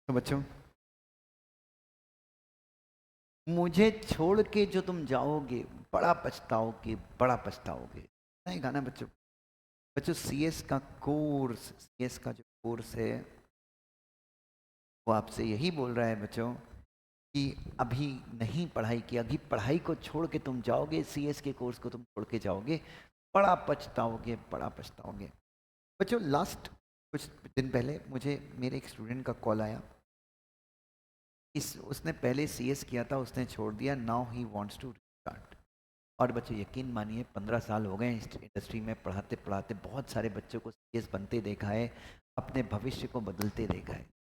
तो बच्चों, मुझे छोड़ के जो तुम जाओगे बड़ा पछताओगे, बड़ा पछताओगे। नहीं गाना बच्चों। बच्चों सीएस का कोर्स, सीएस का जो कोर्स है वो आपसे यही बोल रहा है बच्चों कि अभी नहीं पढ़ाई की, अभी पढ़ाई को छोड़ के तुम जाओगे, सीएस के कोर्स को तुम छोड़ के जाओगे, बड़ा पछताओगे, बड़ा पछताओगे। बच्चों लास्ट कुछ दिन पहले मुझे मेरे एक स्टूडेंट का कॉल आया। इस उसने पहले सीएस किया था, उसने छोड़ दिया, now he wants to start. और बच्चों यकीन मानिए 15 साल हो गए इस इंडस्ट्री में पढ़ाते पढ़ाते, बहुत सारे बच्चों को सीएस बनते देखा है, अपने भविष्य को बदलते देखा है।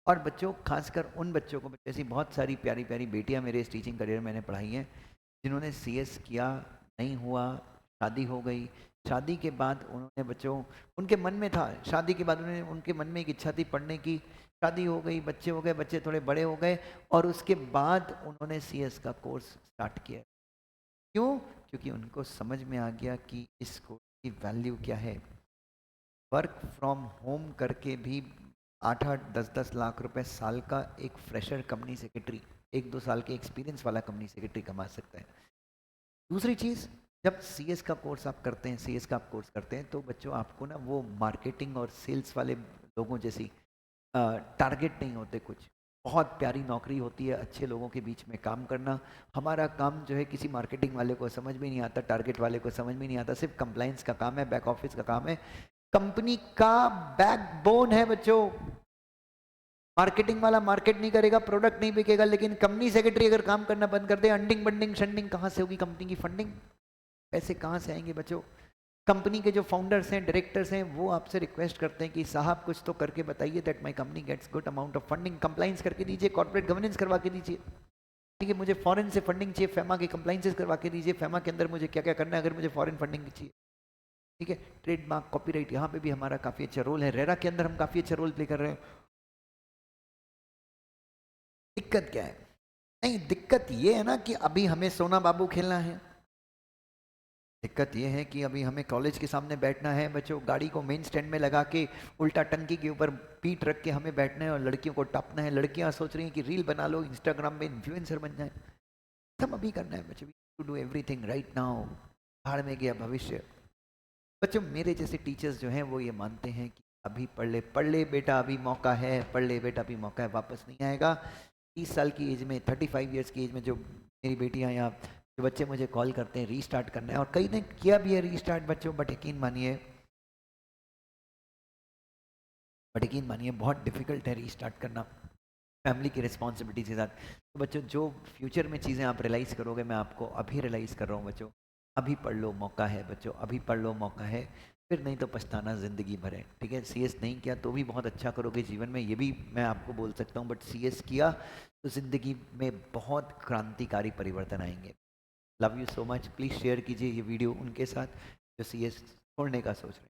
और बच्चों खासकर उन बच्चों को, ऐसी बहुत सारी प्यारी प्यारी बेटियां मेरे इस टीचिंग करियर में मैंने पढ़ाई हैं जिन्होंने सीएस किया, नहीं हुआ, शादी हो गई। शादी के बाद उन्होंने बच्चों, उनके मन में था, शादी के बाद उन्होंने, उनके मन में एक इच्छा थी पढ़ने की, शादी हो गई, बच्चे हो गए, बच्चे थोड़े बड़े हो गए और उसके बाद उन्होंने सीएस का कोर्स स्टार्ट किया। क्यों? क्योंकि उनको समझ में आ गया कि इस कोर्स की वैल्यू क्या है। वर्क फ्रॉम होम करके भी 8-8 10-10 लाख रुपए साल का एक फ्रेशर कंपनी सेक्रेटरी, 1-2 साल के एक्सपीरियंस वाला कंपनी सेक्रेटरी कमा सकता है। दूसरी चीज़, जब सीएस का कोर्स आप करते हैं, सीएस का आप कोर्स करते हैं तो बच्चों आपको ना वो मार्केटिंग और सेल्स वाले लोगों जैसी टारगेट नहीं होते कुछ। बहुत प्यारी नौकरी होती है अच्छे लोगों के बीच में काम करना। हमारा काम जो है किसी मार्केटिंग वाले को समझ में नहीं आता, टारगेट वाले को समझ में नहीं आता, सिर्फ कंप्लाइंस का काम है, बैक ऑफिस का काम है, कंपनी का बैकबोन है बच्चों। मार्केटिंग वाला मार्केट नहीं करेगा, प्रोडक्ट नहीं बिकेगा, लेकिन कंपनी सेक्रेटरी अगर काम करना बंद कर दे, अंडिंग बंडिंग शंडिंग कहाँ से होगी, कंपनी की फंडिंग, पैसे कहाँ से आएंगे बच्चों। कंपनी के जो फाउंडर्स हैं, डायरेक्टर्स हैं, वो आपसे रिक्वेस्ट करते हैं कि साहब कुछ तो करके बताइए that my company gets good amount of funding, compliance करके दीजिए, कॉर्पोरेट गवर्नेंस करवा के दीजिए। ठीक है, मुझे फॉरेन से फंडिंग चाहिए, फेमा के कंप्लाइंसेस करवा के दीजिए, फेमा के अंदर मुझे क्या क्या करना है अगर मुझे फॉरेन फंडिंग चाहिए। ठीक है, ट्रेडमार्क, कॉपीराइट, यहाँ पे भी हमारा काफ़ी अच्छा रोल है, रेरा के अंदर हम काफ़ी अच्छा रोल प्ले कर रहे हैं। दिक्कत क्या है? नहीं, दिक्कत ये है ना कि अभी हमें सोना बाबू खेलना है। दिक्कत ये है कि अभी हमें कॉलेज के सामने बैठना है बच्चों, गाड़ी को मेन स्टैंड में लगा के उल्टा टंकी के ऊपर पीठ रख के हमें बैठना है और लड़कियों को टपना है। लड़कियां सोच रही हैं कि रील बना लो, इंस्टाग्राम में इन्फ्लुएंसर बन जाए। सब अभी करना है बच्चों, to do everything right now. भाड़ में गया भविष्य। बच्चों मेरे जैसे टीचर्स जो हैं वो ये मानते हैं कि अभी पढ़ ले बेटा, अभी मौका है, पढ़ ले बेटा, अभी मौका है, वापस नहीं आएगा। 30 साल की एज में, 35 ईयर्स की एज में जो मेरी बेटियां या जो बच्चे मुझे कॉल करते हैं रीस्टार्ट करना है, और कई ने किया भी है रीस्टार्ट बच्चों, बट यकीन मानिए बहुत डिफिकल्ट है रीस्टार्ट करना फैमिली की रिस्पॉन्सिबिलिटीज के साथ। तो बच्चों जो फ्यूचर में चीज़ें आप रियलाइज़ करोगे, मैं आपको अभी रियलाइज़ कर रहा हूँ बच्चों, अभी पढ़ लो, मौका है बच्चों, अभी पढ़ लो, मौका है। फिर नहीं तो पछताना ज़िंदगी भर है। ठीक है, सीएस नहीं किया तो भी बहुत अच्छा करोगे जीवन में, ये भी मैं आपको बोल सकता हूँ, बट सीएस किया तो ज़िंदगी में बहुत क्रांतिकारी परिवर्तन आएंगे। Love you so much. Please share कीजिए ये वीडियो उनके साथ जो सीएस छोड़ने का सोच रहे हैं।